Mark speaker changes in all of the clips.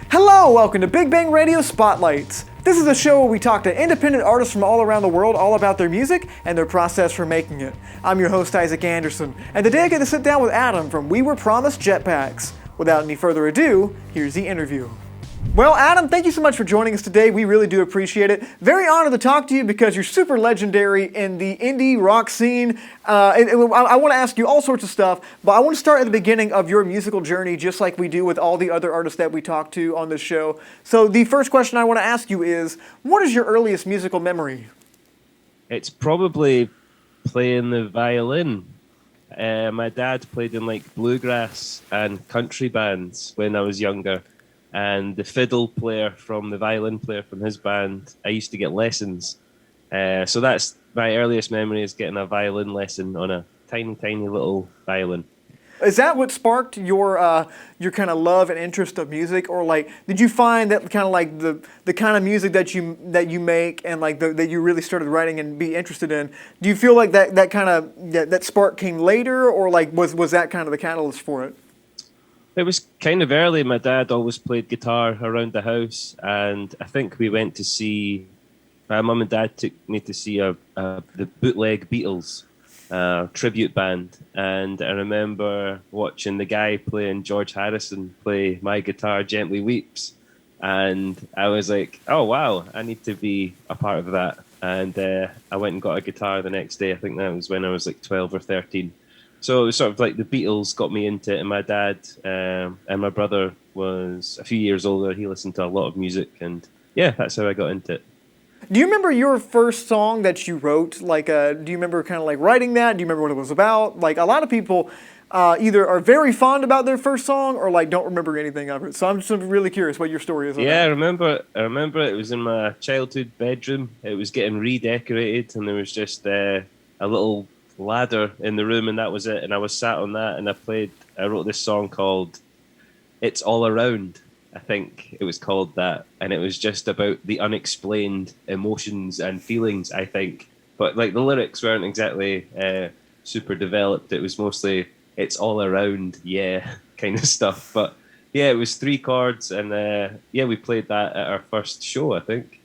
Speaker 1: Hello, welcome to Big Bang Radio Spotlights. This is a show where we talk to independent artists from all around the world all about their music and their process for making it. I'm your host, Isaac Anderson, and today I get to sit down with Adam from We Were Promised Jetpacks. Without any further ado, here's the interview. Well, Adam, thank you so much for joining us today. We really do appreciate it. Very honored to talk to you because you're super legendary in the indie rock scene. I want to ask you all sorts of stuff, but I want to start at the beginning of your musical journey, just like we do with all the other artists that we talk to on this show. So the first question I want to ask you is, what is your earliest musical memory?
Speaker 2: It's probably playing the violin. My dad played in like bluegrass and country bands when I was younger. And the fiddle player from the violin player from his band, I used to get lessons. So that's my earliest memory, is getting a violin lesson on a tiny, tiny little violin.
Speaker 1: Is that what sparked your kind of love and interest of music, or like did you find that kind of like the kind of music that you make and like that you really started writing and be interested in? Do you feel like that spark came later, or like was that kind of the catalyst for it?
Speaker 2: It was kind of early. My dad always played guitar around the house, and I think we went to see. My mum and dad took me to see the bootleg Beatles tribute band, and I remember watching the guy playing George Harrison play "My Guitar Gently Weeps," and I was like, "Oh wow, I need to be a part of that." And I went and got a guitar the next day. I think that was when I was like 12 or 13. So it was sort of like the Beatles got me into it, and my dad and my brother was a few years older. He listened to a lot of music, and yeah, that's how I got into it.
Speaker 1: Do you remember your first song that you wrote? Like, do you remember kind of like writing that? Do you remember what it was about? Like, a lot of people either are very fond about their first song or like don't remember anything of it. So I'm just really curious what your story is.
Speaker 2: Yeah, I remember it was in my childhood bedroom. It was getting redecorated, and there was just a little ladder in the room, and that was it. And I was sat on that, and I wrote this song called "It's All Around." I think it was called that, and it was just about the unexplained emotions and feelings, I think. But like the lyrics weren't exactly super developed. It was mostly "it's all around," yeah, kind of stuff. But yeah, it was 3 chords, and we played that at our first show, I think.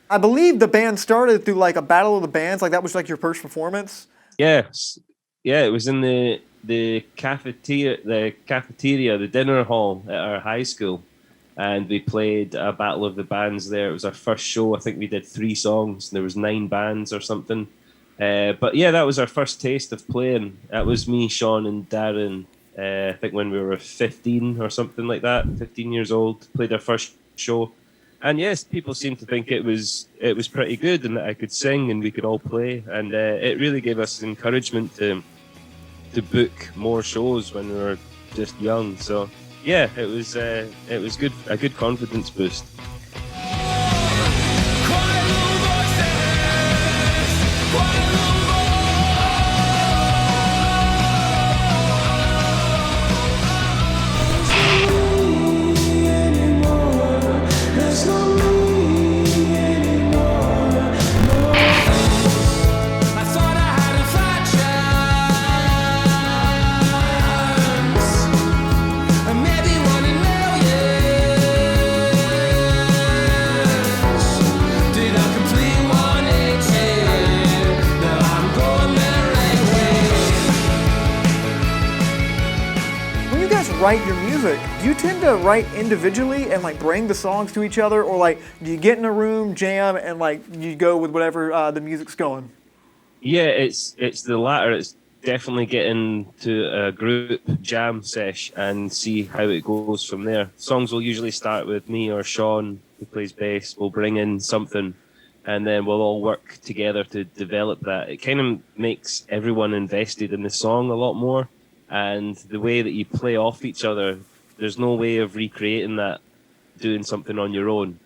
Speaker 1: I believe the band started through like a battle of the bands. Like that was like your first performance.
Speaker 2: Yes, yeah, it was in the cafeteria, the dinner hall at our high school, and we played a battle of the bands there. It was our first show. I think we did 3 songs. There was 9 bands or something. But yeah, that was our first taste of playing. That was me, Sean, and Darren. I think when we were 15 or something like that, 15 years old, played our first show. And yes, people seemed to think it was pretty good, and that I could sing and we could all play. And it really gave us encouragement to book more shows when we were just young. So yeah, it was good, a good confidence boost.
Speaker 1: Write your music, do you tend to write individually and like bring the songs to each other, or like do you get in a room, jam, and like you go with whatever the music's going?
Speaker 2: Yeah, it's the latter. It's definitely getting to a group jam sesh and see how it goes from there. Songs will usually start with me or Sean, who plays bass. We'll bring in something, and then we'll all work together to develop that. It kind of makes everyone invested in the song a lot more. And the way that you play off each other, there's no way of recreating that doing something on your own.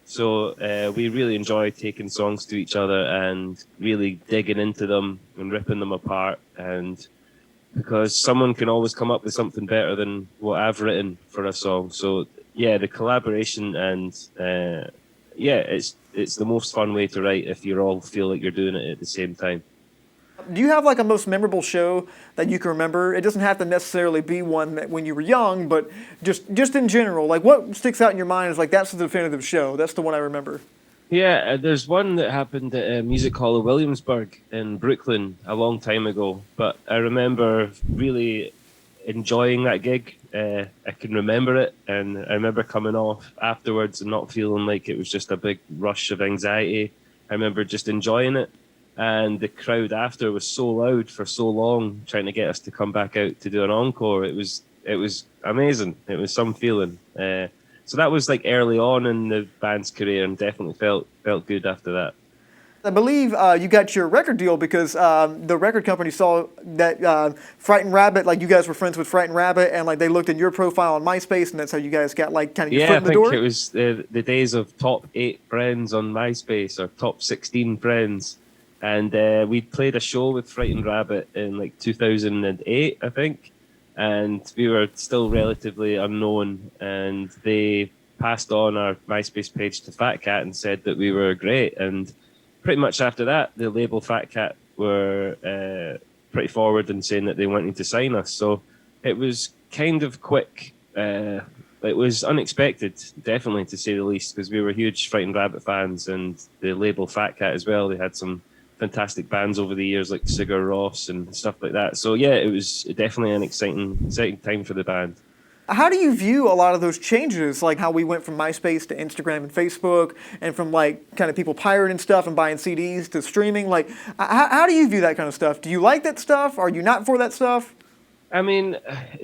Speaker 2: So we really enjoy taking songs to each other and really digging into them and ripping them apart. And because someone can always come up with something better than what I've written for a song. So yeah, the collaboration and it's the most fun way to write if you all feel like you're doing it at the same time.
Speaker 1: Do you have like a most memorable show that you can remember? It doesn't have to necessarily be one that when you were young, but just in general, like what sticks out in your mind is like that's the definitive show. That's the one I remember.
Speaker 2: Yeah, there's one that happened at Music Hall of Williamsburg in Brooklyn a long time ago, but I remember really enjoying that gig. I can remember it, and I remember coming off afterwards and not feeling like it was just a big rush of anxiety. I remember just enjoying it, and the crowd after was so loud for so long, trying to get us to come back out to do an encore. It was amazing. It was some feeling. So that was like early on in the band's career, and definitely felt good after that.
Speaker 1: I believe you got your record deal because the record company saw that Frightened Rabbit, like you guys were friends with Frightened Rabbit, and like they looked in your profile on MySpace, and that's how you guys got like kind of your foot in the door.
Speaker 2: Yeah, I think it was the days of top 8 friends on MySpace or top 16 friends, and we played a show with Frightened Rabbit in like 2008, I think, and we were still relatively unknown, and they passed on our MySpace page to Fat Cat and said that we were great, and pretty much after that, the label Fat Cat were pretty forward in saying that they wanted to sign us. So it was kind of quick. It was unexpected, definitely, to say the least, because we were huge Frightened Rabbit fans, and the label Fat Cat as well. They had some fantastic bands over the years like Sigur Rós and stuff like that. So yeah, it was definitely an exciting time for the band.
Speaker 1: How do you view a lot of those changes, like how we went from MySpace to Instagram and Facebook, and from like kind of people pirating stuff and buying CDs to streaming? Like, how do you view that kind of stuff? Do you like that stuff? Are you not for that stuff?
Speaker 2: I mean,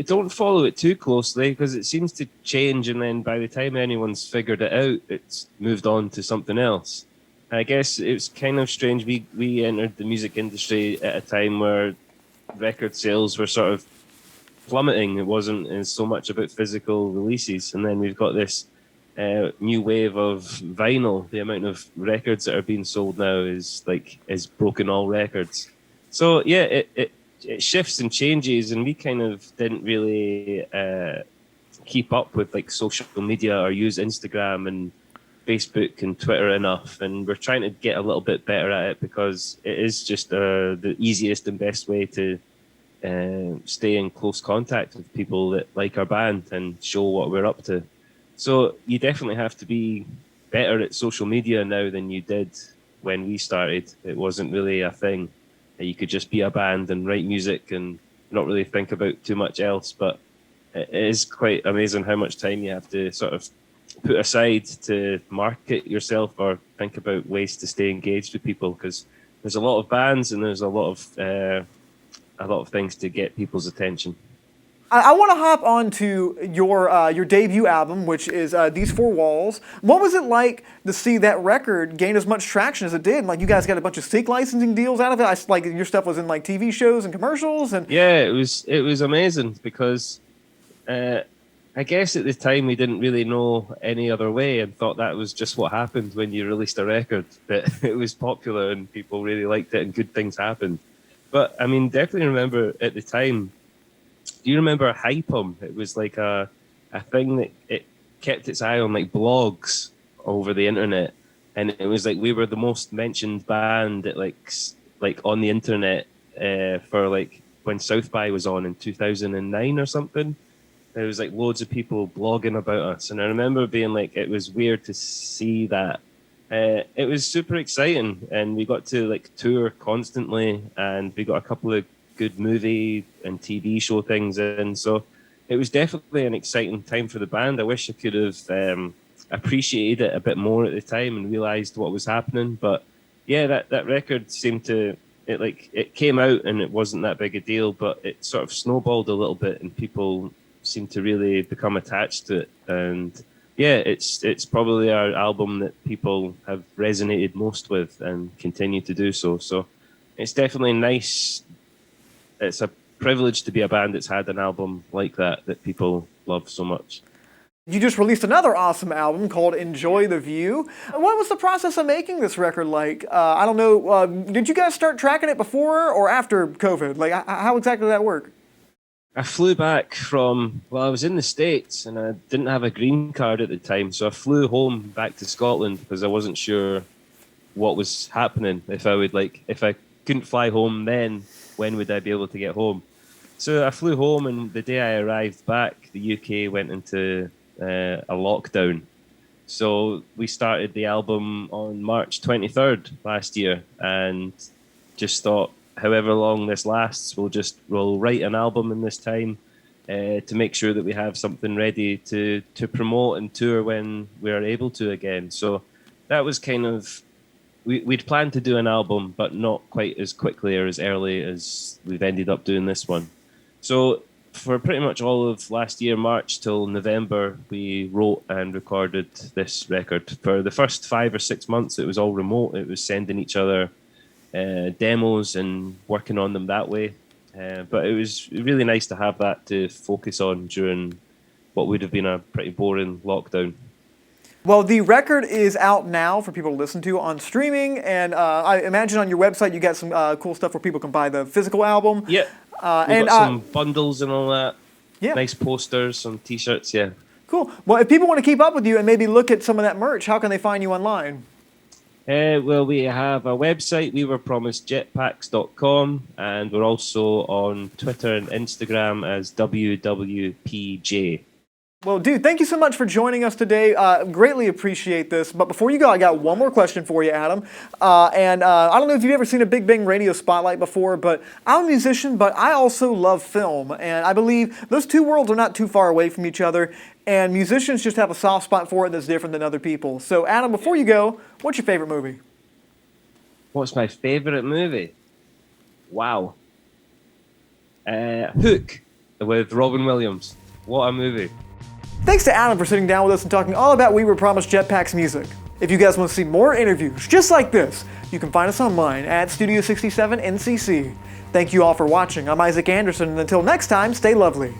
Speaker 2: don't follow it too closely because it seems to change, and then by the time anyone's figured it out, it's moved on to something else. I guess it's kind of strange. We entered the music industry at a time where record sales were sort of plummeting. It wasn't so much about physical releases, and then we've got this new wave of vinyl. The amount of records that are being sold now is broken all records. So yeah, it shifts and changes, and we kind of didn't really keep up with like social media or use Instagram and Facebook and Twitter enough, and we're trying to get a little bit better at it because it is just the easiest and best way to stay in close contact with people that like our band and show what we're up to. So you definitely have to be better at social media now than you did when we started. It wasn't really a thing. You could just be a band and write music and not really think about too much else. But it is quite amazing how much time you have to sort of put aside to market yourself or think about ways to stay engaged with people, because there's a lot of bands and there's a lot of things to get people's attention.
Speaker 1: I want to hop on to your debut album, which is These Four Walls. What was it like to see that record gain as much traction as it did? Like you guys got a bunch of sync licensing deals out of it. Like your stuff was in like TV shows and commercials, and
Speaker 2: yeah, it was amazing because I guess at the time we didn't really know any other way and thought that was just what happened when you released a record, that it was popular and people really liked it and good things happened. But I mean, definitely remember at the time. Do you remember Hypem? It was like a thing that it kept its eye on like blogs over the internet, and it was like we were the most mentioned band at like on the internet for like when South by was on in 2009 or something. There was like loads of people blogging about us, and I remember being like, it was weird to see that. It was super exciting, and we got to like tour constantly, and we got a couple of good movie and TV show things in. So it was definitely an exciting time for the band. I wish I could have appreciated it a bit more at the time and realized what was happening. But yeah, that record seemed to, it came out and it wasn't that big a deal, but it sort of snowballed a little bit and people seemed to really become attached to it. And yeah, it's probably our album that people have resonated most with and continue to do so. So it's definitely nice. It's a privilege to be a band that's had an album like that people love so much.
Speaker 1: You just released another awesome album called Enjoy the View. What was the process of making this record like? I don't know, did you guys start tracking it before or after COVID? Like, how exactly did that work?
Speaker 2: I flew back I was in the States and I didn't have a green card at the time, so I flew home back to Scotland because I wasn't sure what was happening, if I could couldn't fly home then, when would I be able to get home? So I flew home, and the day I arrived back, the UK went into a lockdown. So we started the album on March 23rd last year, and just thought, however long this lasts, we'll write an album in this time to make sure that we have something ready to promote and tour when we're able to again. So that was kind of, we'd planned to do an album, but not quite as quickly or as early as we've ended up doing this one. So for pretty much all of last year, March till November, we wrote and recorded this record. For the first 5 or 6 months, it was all remote. It was sending each other demos and working on them that way. But it was really nice to have that to focus on during what would have been a pretty boring lockdown.
Speaker 1: Well, the record is out now for people to listen to on streaming, and I imagine on your website you got some cool stuff where people can buy the physical album.
Speaker 2: Yeah, we've got some bundles and all that. Yeah. Nice posters, some T-shirts, yeah.
Speaker 1: Cool. Well, if people want to keep up with you and maybe look at some of that merch, how can they find you online?
Speaker 2: Well, we have a website, We Were Promised Jetpacks.com, and we're also on Twitter and Instagram as WWPJ.
Speaker 1: Well, dude, thank you so much for joining us today. Greatly appreciate this. But before you go, I got one more question for you, Adam. I don't know if you've ever seen a Big Bang Radio Spotlight before, but I'm a musician, but I also love film. And I believe those two worlds are not too far away from each other. And musicians just have a soft spot for it that's different than other people. So, Adam, before you go, what's your favorite movie?
Speaker 2: What's my favorite movie? Wow. Hook with Robin Williams. What a movie.
Speaker 1: Thanks to Adam for sitting down with us and talking all about We Were Promised Jetpacks music. If you guys want to see more interviews just like this, you can find us online at Studio 67 NCC. Thank you all for watching. I'm Isaac Anderson, and until next time, stay lovely.